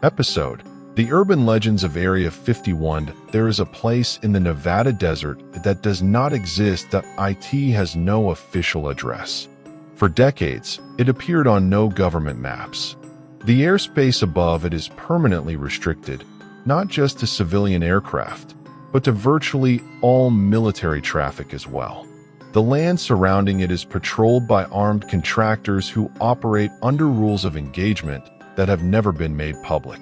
Episode: The Urban Legends of Area 51. There is a place in the Nevada desert that does not exist. That it has no official address. For decades, it appeared on no government maps. The airspace above it is permanently restricted, not just to civilian aircraft, but to virtually all military traffic as well. The land surrounding it is patrolled by armed contractors who operate under rules of engagement that have never been made public.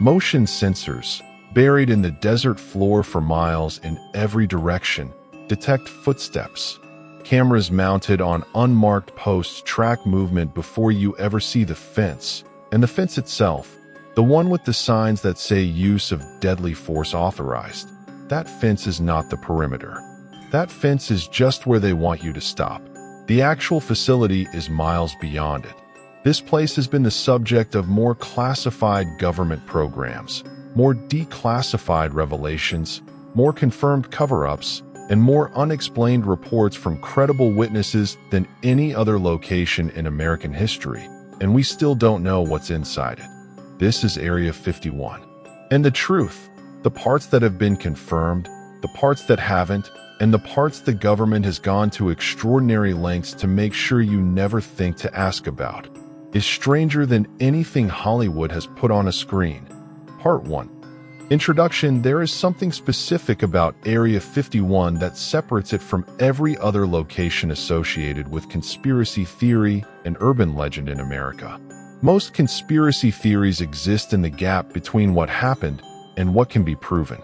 Motion sensors, buried in the desert floor for miles in every direction, detect footsteps. Cameras mounted on unmarked posts track movement before you ever see the fence. And the fence itself, the one with the signs that say use of deadly force authorized, that fence is not the perimeter. That fence is just where they want you to stop. The actual facility is miles beyond it. This place has been the subject of more classified government programs, more declassified revelations, more confirmed cover-ups, and more unexplained reports from credible witnesses than any other location in American history, and we still don't know what's inside it. This is Area 51. And the truth, the parts that have been confirmed, the parts that haven't, and the parts the government has gone to extraordinary lengths to make sure you never think to ask about, is stranger than anything Hollywood has put on a screen. Part 1. Introduction. There is something specific about Area 51 that separates it from every other location associated with conspiracy theory and urban legend in America. Most conspiracy theories exist in the gap between what happened and what can be proven.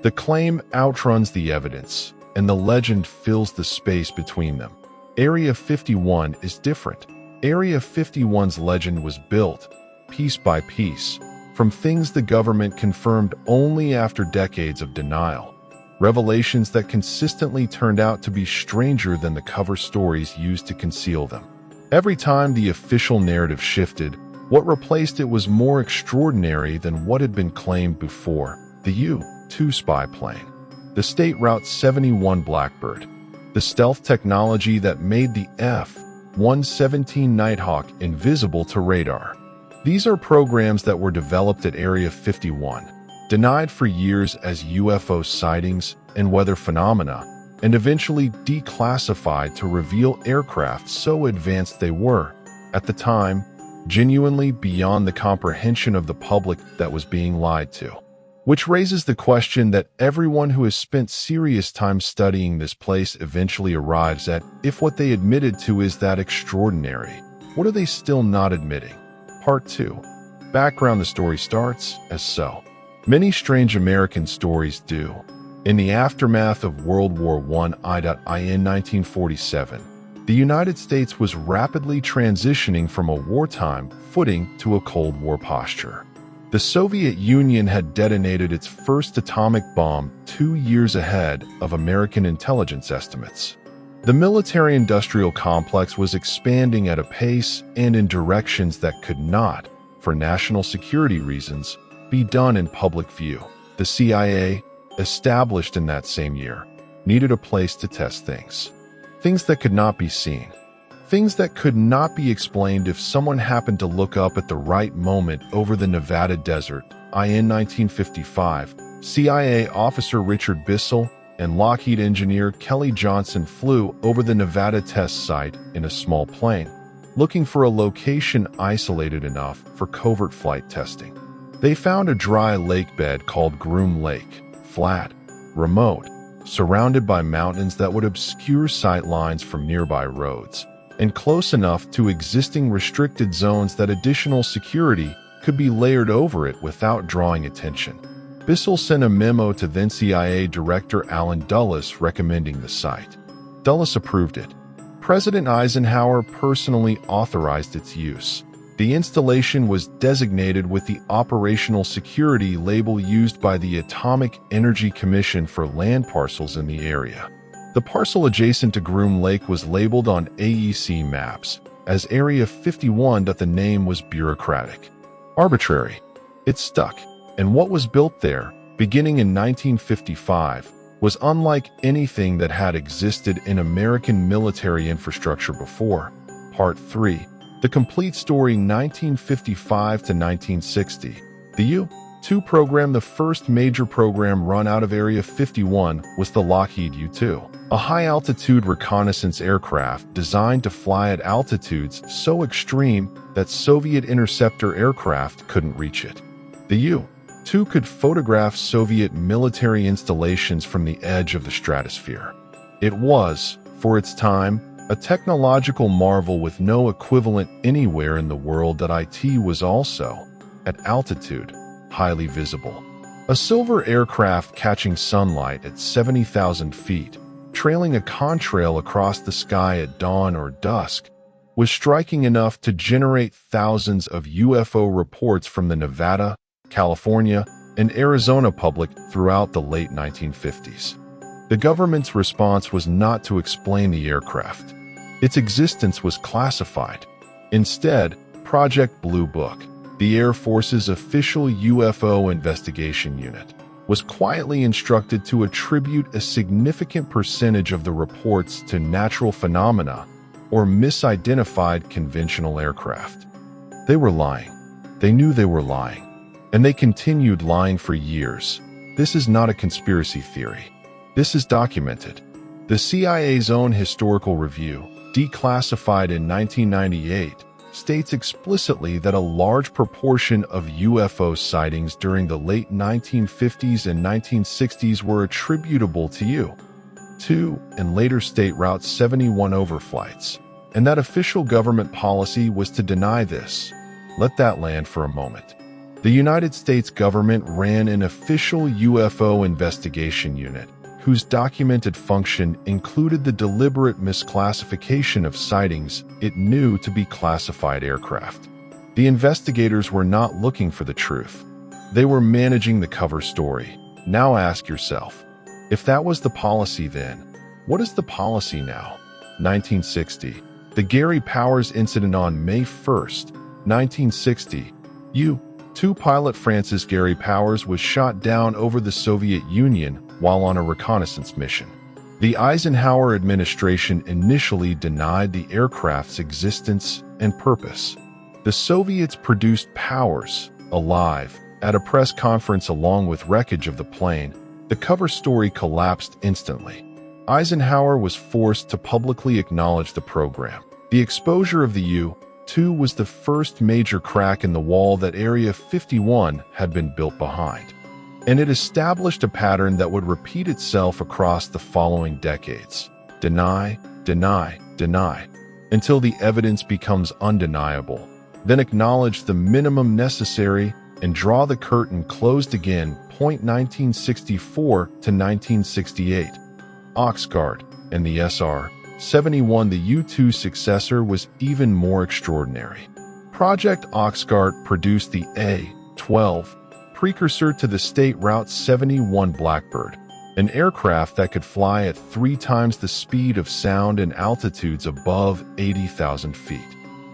The claim outruns the evidence, and the legend fills the space between them. Area 51 is different. Area 51's legend was built, piece by piece, from things the government confirmed only after decades of denial. Revelations that consistently turned out to be stranger than the cover stories used to conceal them. Every time the official narrative shifted, what replaced it was more extraordinary than what had been claimed before. The U-2 spy plane, the State Route 71 Blackbird, the stealth technology that made the F-117 Nighthawk invisible to radar. These are programs that were developed at Area 51, denied for years as UFO sightings and weather phenomena, and eventually declassified to reveal aircraft so advanced they were, at the time, genuinely beyond the comprehension of the public that was being lied to. Which raises the question that everyone who has spent serious time studying this place eventually arrives at: if what they admitted to is that extraordinary, what are they still not admitting? Part 2. Background. The story starts as so. Many strange American stories do. In the aftermath of World War I in 1947, the United States was rapidly transitioning from a wartime footing to a Cold War posture. The Soviet Union had detonated its first atomic bomb 2 years ahead of American intelligence estimates. The military-industrial complex was expanding at a pace and in directions that could not, for national security reasons, be done in public view. The CIA, established in that same year, needed a place to test things. Things that could not be seen. Things that could not be explained if someone happened to look up at the right moment over the Nevada desert. In 1955, CIA officer Richard Bissell and Lockheed engineer Kelly Johnson flew over the Nevada test site in a small plane, looking for a location isolated enough for covert flight testing. They found a dry lake bed called Groom Lake, flat, remote, surrounded by mountains that would obscure sight lines from nearby roads, and close enough to existing restricted zones that additional security could be layered over it without drawing attention. Bissell sent a memo to then CIA Director Allen Dulles recommending the site. Dulles approved it. President Eisenhower personally authorized its use. The installation was designated with the operational security label used by the Atomic Energy Commission for land parcels in the area. The parcel adjacent to Groom Lake was labeled on AEC maps as Area 51, but the name was bureaucratic. Arbitrary. It stuck. And what was built there, beginning in 1955, was unlike anything that had existed in American military infrastructure before. Part 3. The complete story. 1955 to 1960. The U-2 program, the first major program run out of Area 51, was the Lockheed U-2, a high-altitude reconnaissance aircraft designed to fly at altitudes so extreme that Soviet interceptor aircraft couldn't reach it. The U-2 could photograph Soviet military installations from the edge of the stratosphere. It was, for its time, a technological marvel with no equivalent anywhere in the world. That it was also, at altitude, highly visible. A silver aircraft catching sunlight at 70,000 feet, trailing a contrail across the sky at dawn or dusk, was striking enough to generate thousands of UFO reports from the Nevada, California, and Arizona public throughout the late 1950s. The government's response was not to explain the aircraft. Its existence was classified. Instead, Project Blue Book, the Air Force's official UFO investigation unit, was quietly instructed to attribute a significant percentage of the reports to natural phenomena or misidentified conventional aircraft. They were lying. They knew they were lying. And they continued lying for years. This is not a conspiracy theory. This is documented. The CIA's own historical review, declassified in 1998, states explicitly that a large proportion of UFO sightings during the late 1950s and 1960s were attributable to U-2 and later State Route 71 overflights, and that official government policy was to deny this. Let that land for a moment. The United States government ran an official UFO investigation unit, whose documented function included the deliberate misclassification of sightings it knew to be classified aircraft. The investigators were not looking for the truth. They were managing the cover story. Now ask yourself, if that was the policy then, what is the policy now? 1960. The Gary Powers incident on May 1st, 1960. U-2 pilot Francis Gary Powers was shot down over the Soviet Union while on a reconnaissance mission. The Eisenhower administration initially denied the aircraft's existence and purpose. The Soviets produced Powers, alive, at a press conference along with wreckage of the plane. The cover story collapsed instantly. Eisenhower was forced to publicly acknowledge the program. The exposure of the U-2 was the first major crack in the wall that Area 51 had been built behind. And it established a pattern that would repeat itself across the following decades. Deny, deny, deny, until the evidence becomes undeniable. Then acknowledge the minimum necessary and draw the curtain closed again. 1964 to 1968. Oxguard and the SR-71, the U-2 successor, was even more extraordinary. Project Oxguard produced the A-12, precursor to the State Route 71 Blackbird, an aircraft that could fly at 3 times the speed of sound in altitudes above 80,000 feet.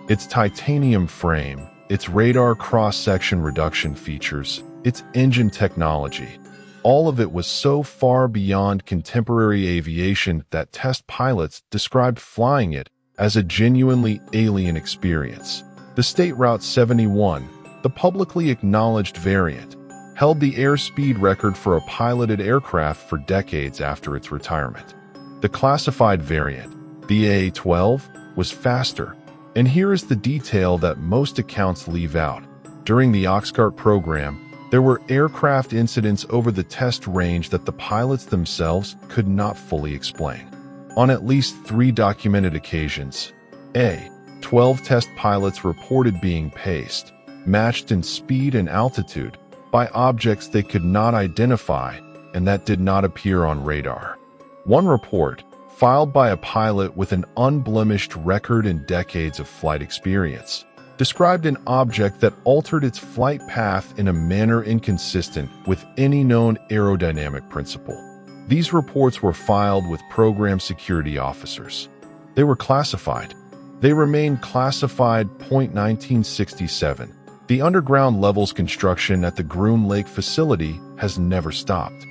Its titanium frame, its radar cross-section reduction features, its engine technology, all of it was so far beyond contemporary aviation that test pilots described flying it as a genuinely alien experience. The State Route 71, the publicly acknowledged variant, held the airspeed record for a piloted aircraft for decades after its retirement. The classified variant, the A-12, was faster, and here is the detail that most accounts leave out. During the Oxguard program, there were aircraft incidents over the test range that the pilots themselves could not fully explain. On at least 3 documented occasions, A-12 test pilots reported being paced, matched in speed and altitude, by objects they could not identify and that did not appear on radar. One report, filed by a pilot with an unblemished record and decades of flight experience, described an object that altered its flight path in a manner inconsistent with any known aerodynamic principle. These reports were filed with program security officers. They were classified. They remained classified. 1967. The underground levels construction at the Groom Lake facility has never stopped.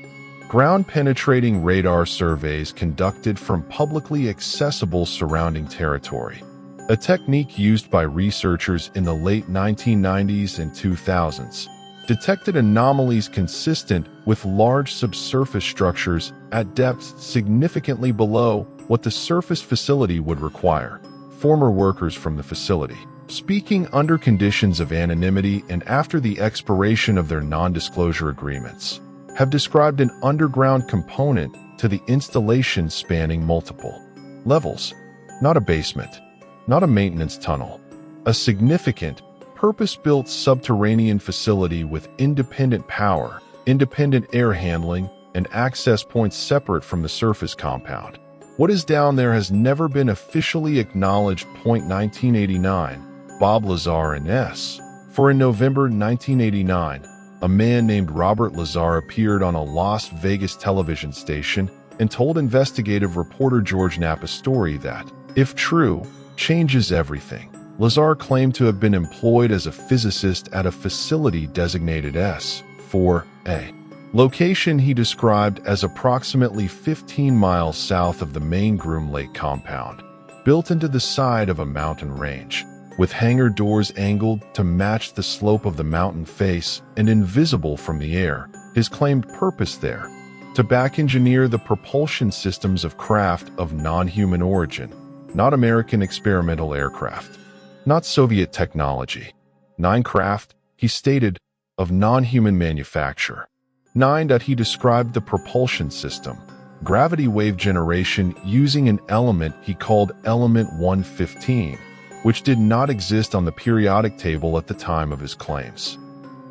Ground-penetrating radar surveys conducted from publicly accessible surrounding territory, a technique used by researchers in the late 1990s and 2000s. detected anomalies consistent with large subsurface structures at depths significantly below what the surface facility would require. Former workers from the facility, speaking under conditions of anonymity and after the expiration of their non-disclosure agreements, have described an underground component to the installation spanning multiple levels. Not a basement, not a maintenance tunnel, a significant, purpose-built subterranean facility with independent power, independent air handling, and access points separate from the surface compound. What is down there has never been officially acknowledged. 1989, Bob Lazar and S. For in November 1989, a man named Robert Lazar appeared on a Las Vegas television station and told investigative reporter George Knapp a story that, if true, changes everything. Lazar claimed to have been employed as a physicist at a facility designated S4A. Location he described as approximately 15 miles south of the main Groom Lake compound, built into the side of a mountain range, with hangar doors angled to match the slope of the mountain face and invisible from the air. His claimed purpose there, to back-engineer the propulsion systems of craft of non-human origin, not American experimental aircraft, not Soviet technology. 9 craft, he stated, of non-human manufacture. 9. He described the propulsion system, gravity wave generation, using an element he called Element 115, which did not exist on the periodic table at the time of his claims.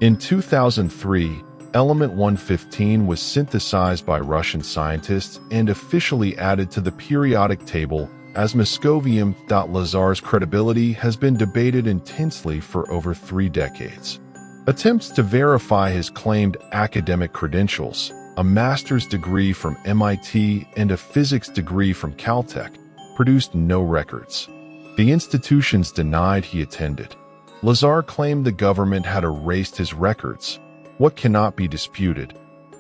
In 2003, Element 115 was synthesized by Russian scientists and officially added to the periodic table as Moscovium. Lazar's credibility has been debated intensely for over 3 decades. Attempts to verify his claimed academic credentials, a master's degree from MIT and a physics degree from Caltech, produced no records. The institutions denied he attended. Lazar claimed the government had erased his records. What cannot be disputed?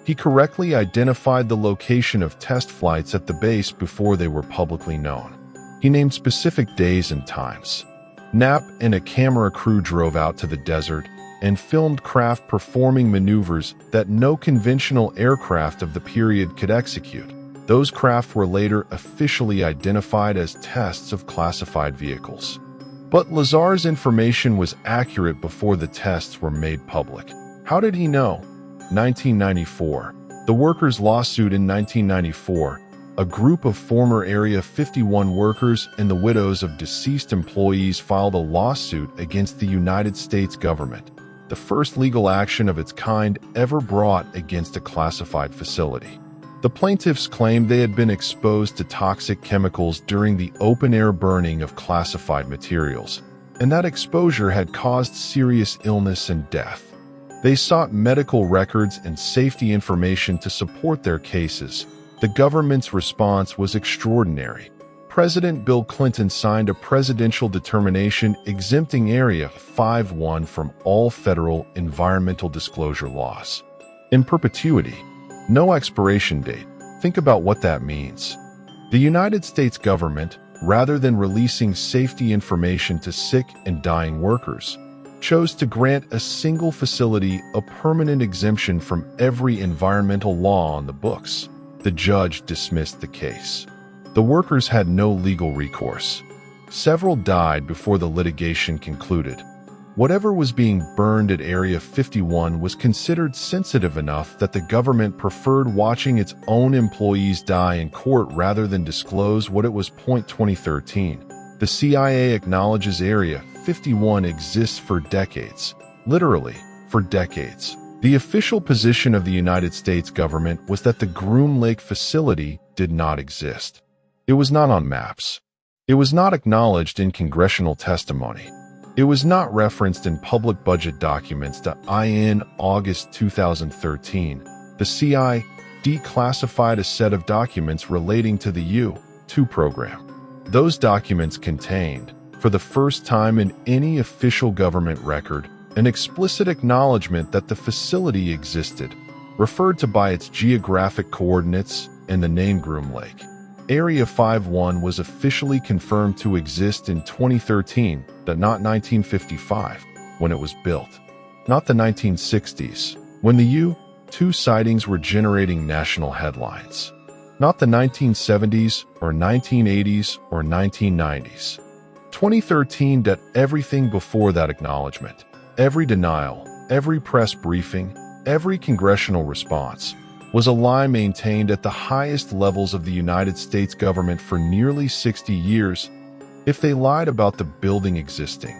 He correctly identified the location of test flights at the base before they were publicly known. He named specific days and times. Knapp and a camera crew drove out to the desert and filmed craft performing maneuvers that no conventional aircraft of the period could execute. Those craft were later officially identified as tests of classified vehicles. But Lazar's information was accurate before the tests were made public. How did he know? 1994. The workers' lawsuit. In 1994, a group of former Area 51 workers and the widows of deceased employees filed a lawsuit against the United States government, the first legal action of its kind ever brought against a classified facility. The plaintiffs claimed they had been exposed to toxic chemicals during the open-air burning of classified materials, and that exposure had caused serious illness and death. They sought medical records and safety information to support their cases. The government's response was extraordinary. President Bill Clinton signed a presidential determination exempting Area 51 from all federal environmental disclosure laws. In perpetuity. No expiration date. Think about what that means. The United States government, rather than releasing safety information to sick and dying workers, chose to grant a single facility a permanent exemption from every environmental law on the books. The judge dismissed the case. The workers had no legal recourse. Several died before the litigation concluded. Whatever was being burned at Area 51 was considered sensitive enough that the government preferred watching its own employees die in court rather than disclose what it was. 2013. The CIA acknowledges Area 51 exists for decades. Literally, for decades. The official position of the United States government was that the Groom Lake facility did not exist. It was not on maps. It was not acknowledged in congressional testimony. It was not referenced in public budget documents. In August 2013, the CIA declassified a set of documents relating to the U-2 program. Those documents contained, for the first time in any official government record, an explicit acknowledgement that the facility existed, referred to by its geographic coordinates and the name Groom Lake. Area 51 was officially confirmed to exist in 2013, but not 1955, when it was built. not the 1960s, when the U-2 sightings were generating national headlines. Not the 1970s or 1980s or 1990s. 2013 that everything before that acknowledgement, every denial, every press briefing, every congressional response, was a lie maintained at the highest levels of the United States government for nearly 60 years. If they lied about the building existing,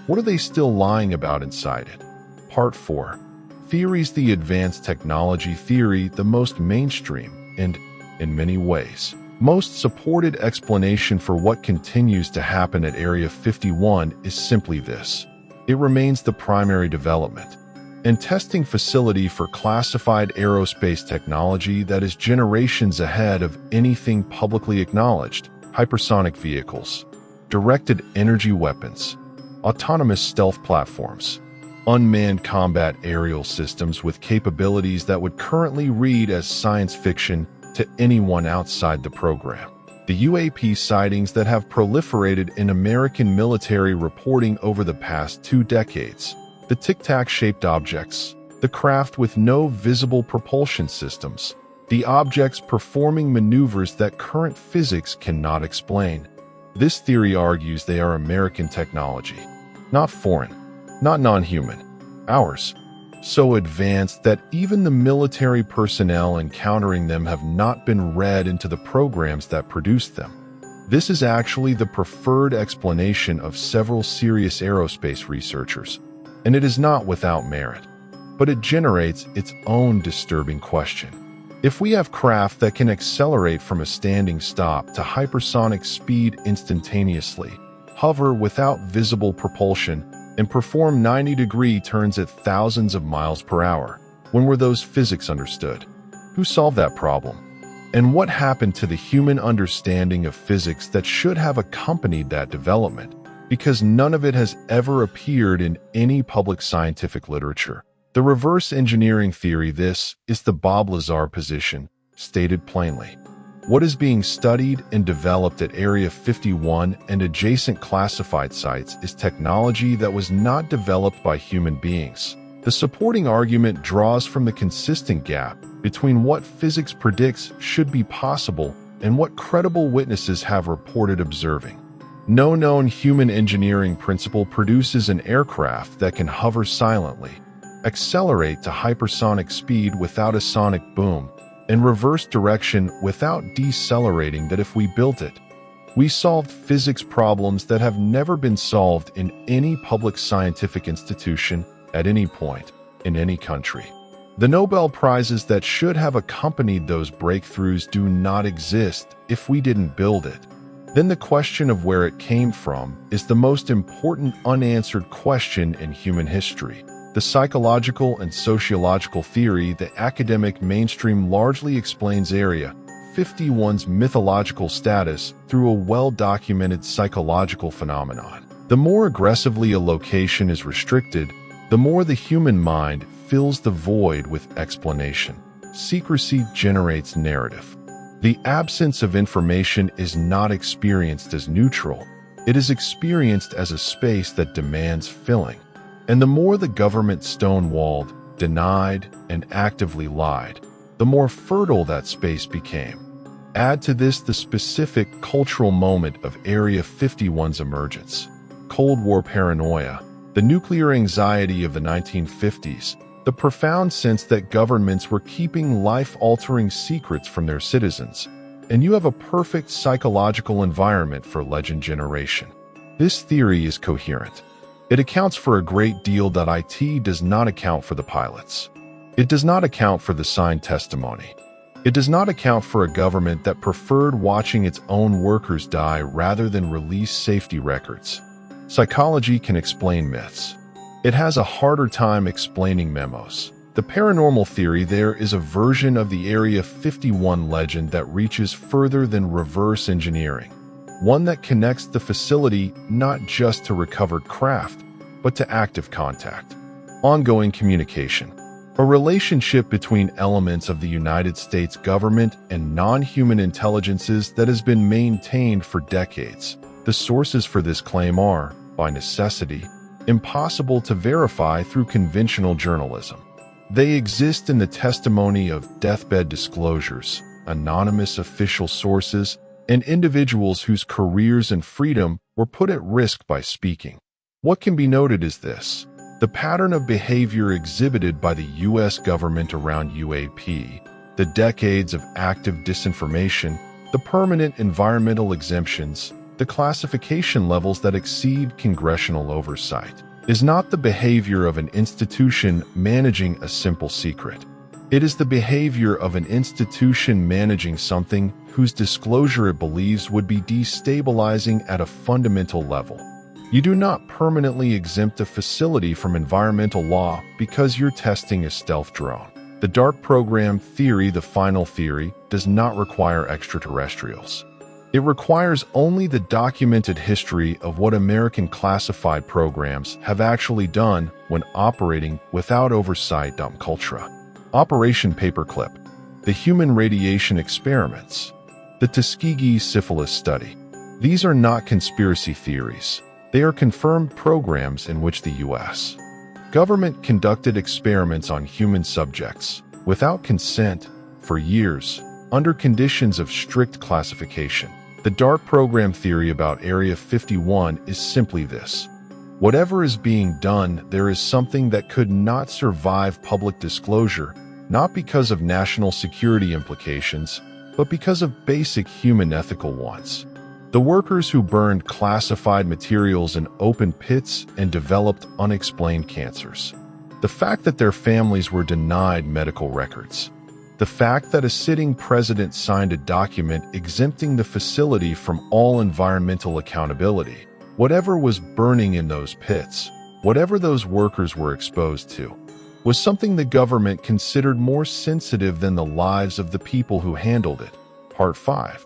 what are they still lying about inside it? Part 4. Theories. The advanced technology theory, the most mainstream and, in many ways, most supported explanation for what continues to happen at Area 51 is simply this. It remains the primary development and testing facility for classified aerospace technology that is generations ahead of anything publicly acknowledged: hypersonic vehicles, directed energy weapons, autonomous stealth platforms, unmanned combat aerial systems with capabilities that would currently read as science fiction to anyone outside the program. The UAP sightings that have proliferated in American military reporting over the past 2 decades. The tic-tac-shaped objects, the craft with no visible propulsion systems, the objects performing maneuvers that current physics cannot explain. This theory argues they are American technology, not foreign, not non-human, ours. So advanced that even the military personnel encountering them have not been read into the programs that produced them. This is actually the preferred explanation of several serious aerospace researchers, and it is not without merit. But it generates its own disturbing question. If we have craft that can accelerate from a standing stop to hypersonic speed instantaneously, hover without visible propulsion, and perform 90-degree turns at thousands of miles per hour, when were those physics understood? Who solved that problem? And what happened to the human understanding of physics that should have accompanied that development? Because none of it has ever appeared in any public scientific literature. The reverse engineering theory. This is the Bob Lazar position, stated plainly. What is being studied and developed at Area 51 and adjacent classified sites is technology that was not developed by human beings. The supporting argument draws from the consistent gap between what physics predicts should be possible and what credible witnesses have reported observing. No known human engineering principle produces an aircraft that can hover silently, accelerate to hypersonic speed without a sonic boom, and reverse direction without decelerating. That if we built it, we solved physics problems that have never been solved in any public scientific institution at any point in any country. The Nobel Prizes that should have accompanied those breakthroughs do not exist if we didn't build it. Then the question of where it came from is the most important unanswered question in human history. The psychological and sociological theory, the academic mainstream largely explains Area 51's mythological status through a well-documented psychological phenomenon. The more aggressively a location is restricted, the more the human mind fills the void with explanation. Secrecy generates narrative. The absence of information is not experienced as neutral. It is experienced as a space that demands filling. And the more the government stonewalled, denied, and actively lied, the more fertile that space became. Add to this the specific cultural moment of Area 51's emergence: Cold War paranoia, the nuclear anxiety of the 1950s, the profound sense that governments were keeping life-altering secrets from their citizens, and you have a perfect psychological environment for legend generation. This theory is coherent. It accounts for a great deal that IT does not account for the pilots. It does not account for the signed testimony. It does not account for a government that preferred watching its own workers die rather than release safety records. Psychology can explain myths. It has a harder time explaining memos. The paranormal theory there is a version of the Area 51 legend that reaches further than reverse engineering. One that connects the facility not just to recovered craft, but to active contact, ongoing communication, a relationship between elements of the United States government and non-human intelligences that has been maintained for decades. The sources for this claim are, by necessity, impossible to verify through conventional journalism. They exist in the testimony of deathbed disclosures, anonymous official sources, and individuals whose careers and freedom were put at risk by speaking. What can be noted is this: the pattern of behavior exhibited by the U.S. government around UAP, the decades of active disinformation, the permanent environmental exemptions, the classification levels that exceed congressional oversight, is not the behavior of an institution managing a simple secret. It is the behavior of an institution managing something whose disclosure it believes would be destabilizing at a fundamental level. You do not permanently exempt a facility from environmental law because you're testing a stealth drone. The dark program theory, the final theory, does not require extraterrestrials. It requires only the documented history of what American classified programs have actually done when operating without oversight. Cultura. Operation Paperclip, the human radiation experiments, the Tuskegee syphilis study. These are not conspiracy theories. They are confirmed programs in which the U.S. government conducted experiments on human subjects, without consent, for years, under conditions of strict classification. The dark program theory about Area 51 is simply this: whatever is being done, there is something that could not survive public disclosure, not because of national security implications, but because of basic human ethical wants. The workers who burned classified materials in open pits and developed unexplained cancers. The fact that their families were denied medical records. The fact that a sitting president signed a document exempting the facility from all environmental accountability. Whatever was burning in those pits, whatever those workers were exposed to, was something the government considered more sensitive than the lives of the people who handled it. Part 5.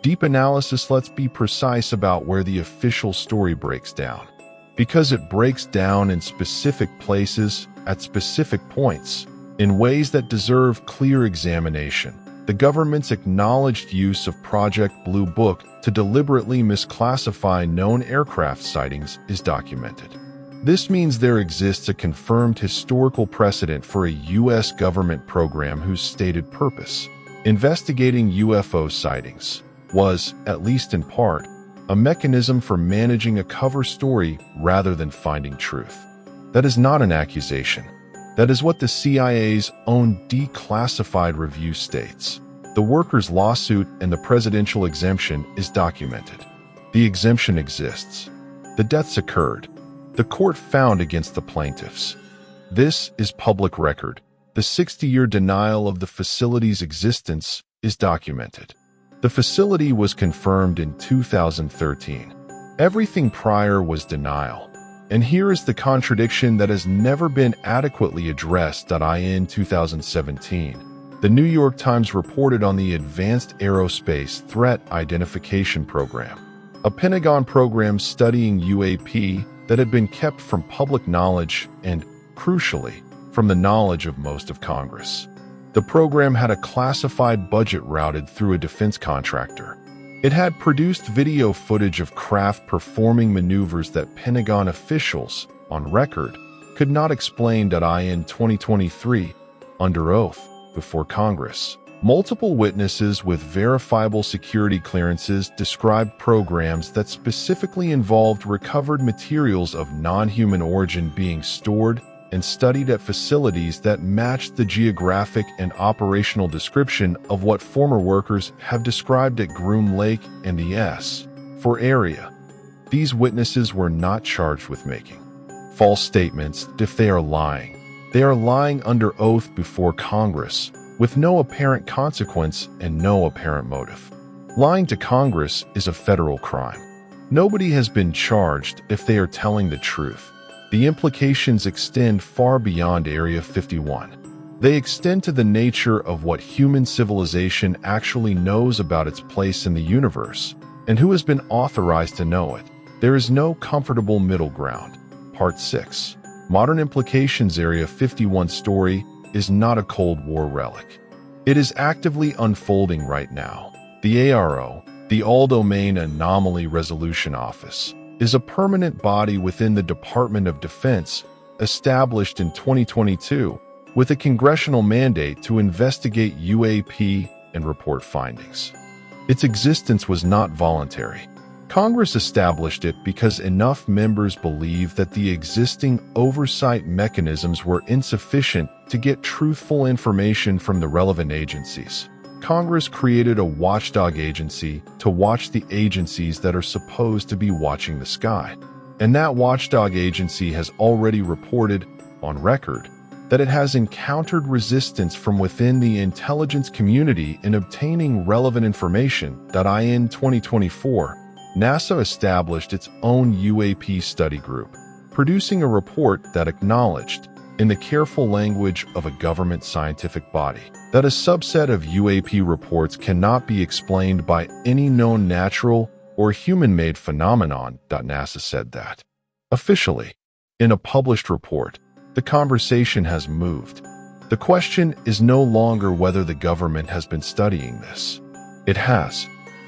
Deep analysis. Let's be precise about where the official story breaks down. Because it breaks down in specific places, at specific points, in ways that deserve clear examination. The government's acknowledged use of Project Blue Book to deliberately misclassify known aircraft sightings is documented. This means there exists a confirmed historical precedent for a U.S. government program whose stated purpose, investigating UFO sightings, was, at least in part, a mechanism for managing a cover story rather than finding truth. That is not an accusation. That is what the CIA's own declassified review states. The workers' lawsuit and the presidential exemption is documented. The exemption exists. The deaths occurred. The court found against the plaintiffs. This is public record. The 60-year denial of the facility's existence is documented. The facility was confirmed in 2013. Everything prior was denial. And here is the contradiction that has never been adequately addressed. In 2017, the New York Times reported on the Advanced Aerospace Threat Identification Program, a Pentagon program studying UAP that had been kept from public knowledge and, crucially, from the knowledge of most of Congress. The program had a classified budget routed through a defense contractor. It had produced video footage of craft performing maneuvers that Pentagon officials, on record, could not explain. In 2023, under oath, before Congress, multiple witnesses with verifiable security clearances described programs that specifically involved recovered materials of non-human origin being stored and studied at facilities that matched the geographic and operational description of what former workers have described at Groom Lake and the S4 area. These witnesses were not charged with making false statements. If they are lying under oath before Congress, with no apparent consequence and no apparent motive. Lying to Congress is a federal crime. Nobody has been charged if they are telling the truth. The implications extend far beyond Area 51. They extend to the nature of what human civilization actually knows about its place in the universe, and who has been authorized to know it. There is no comfortable middle ground. Part 6. Modern implications. Area 51 story is not a Cold War relic. It is actively unfolding right now. The ARO, the All-Domain Anomaly Resolution Office, is a permanent body within the Department of Defense, established in 2022, with a congressional mandate to investigate UAP and report findings. Its existence was not voluntary. Congress established it because enough members believed that the existing oversight mechanisms were insufficient to get truthful information from the relevant agencies. Congress created a watchdog agency to watch the agencies that are supposed to be watching the sky. And that watchdog agency has already reported, on record, that it has encountered resistance from within the intelligence community in obtaining relevant information. In 2024, NASA established its own UAP study group, producing a report that acknowledged, in the careful language of a government scientific body, that a subset of UAP reports cannot be explained by any known natural or human-made phenomenon. NASA said that. Officially, in a published report, the conversation has moved. The question is no longer whether the government has been studying this. It has.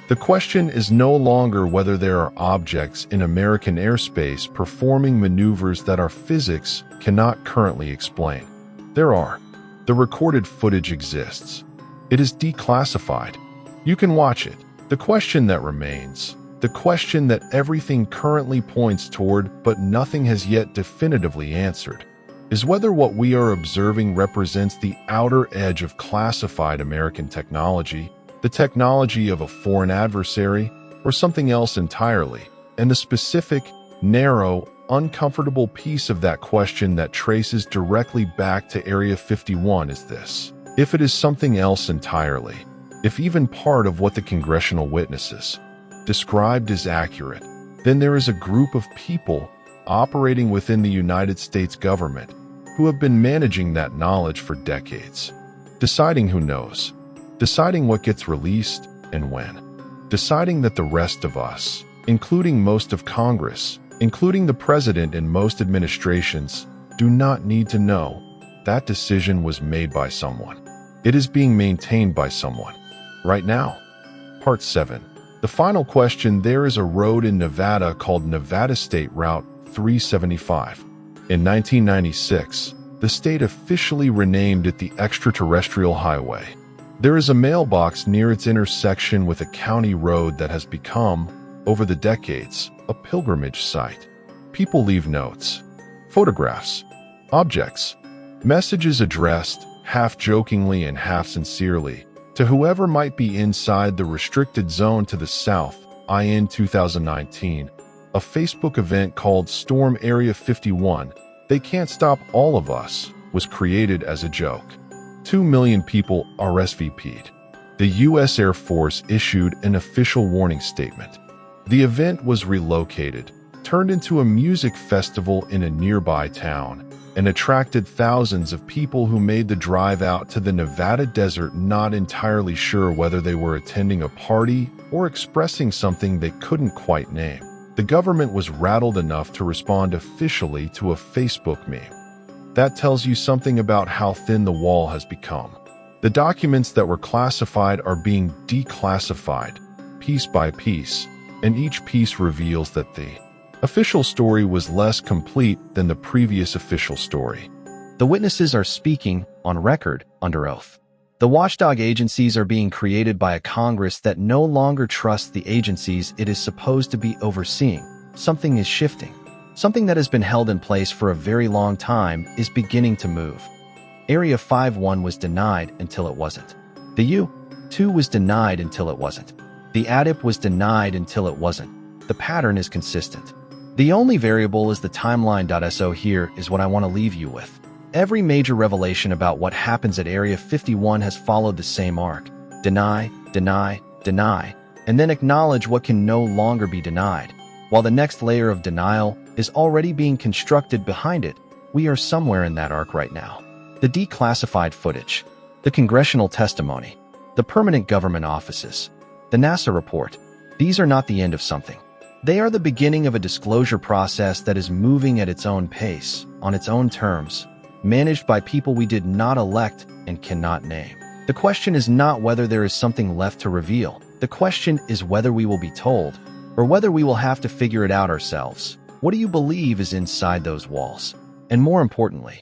The question is no longer whether there are objects in American airspace performing maneuvers that our physics cannot currently explain. There are. The recorded footage exists. It is declassified. You can watch it. The question that remains, the question that everything currently points toward but nothing has yet definitively answered, is whether what we are observing represents the outer edge of classified American technology, the technology of a foreign adversary, or something else entirely. And the specific, narrow, uncomfortable piece of that question that traces directly back to Area 51 is this. If it is something else entirely, if even part of what the congressional witnesses described is accurate, then there is a group of people operating within the United States government who have been managing that knowledge for decades, deciding who knows, deciding what gets released and when, deciding that the rest of us, including most of Congress, including the president and most administrations, do not need to know. That decision was made by someone. It is being maintained by someone. Right now. Part 7. The final question. There is a road in Nevada called Nevada State Route 375. In 1996, the state officially renamed it the Extraterrestrial Highway. There is a mailbox near its intersection with a county road that has become, over the decades, a pilgrimage site. People leave notes, photographs, objects, messages addressed, half jokingly and half sincerely, to whoever might be inside the restricted zone to the south. In 2019, a Facebook event called Storm Area 51, They Can't Stop All of Us, was created as a joke. 2 million people RSVP'd. The U.S. Air Force issued an official warning statement. The event was relocated, turned into a music festival in a nearby town, and attracted thousands of people who made the drive out to the Nevada desert, not entirely sure whether they were attending a party or expressing something they couldn't quite name. The government was rattled enough to respond officially to a Facebook meme. That tells you something about how thin the wall has become. The documents that were classified are being declassified, piece by piece, and each piece reveals that the official story was less complete than the previous official story. The witnesses are speaking, on record, under oath. The watchdog agencies are being created by a Congress that no longer trusts the agencies it is supposed to be overseeing. Something is shifting. Something that has been held in place for a very long time is beginning to move. Area 51 was denied until it wasn't. The U-2 was denied until it wasn't. The ADIP was denied until it wasn't. The pattern is consistent. The only variable is the timeline. So here is what I want to leave you with. Every major revelation about what happens at Area 51 has followed the same arc. Deny, deny, deny, and then acknowledge what can no longer be denied. While the next layer of denial is already being constructed behind it, we are somewhere in that arc right now. The declassified footage, the congressional testimony, the permanent government offices, the NASA report, these are not the end of something. They are the beginning of a disclosure process that is moving at its own pace, on its own terms, managed by people we did not elect and cannot name. The question is not whether there is something left to reveal. The question is whether we will be told, or whether we will have to figure it out ourselves. What do you believe is inside those walls? And more importantly,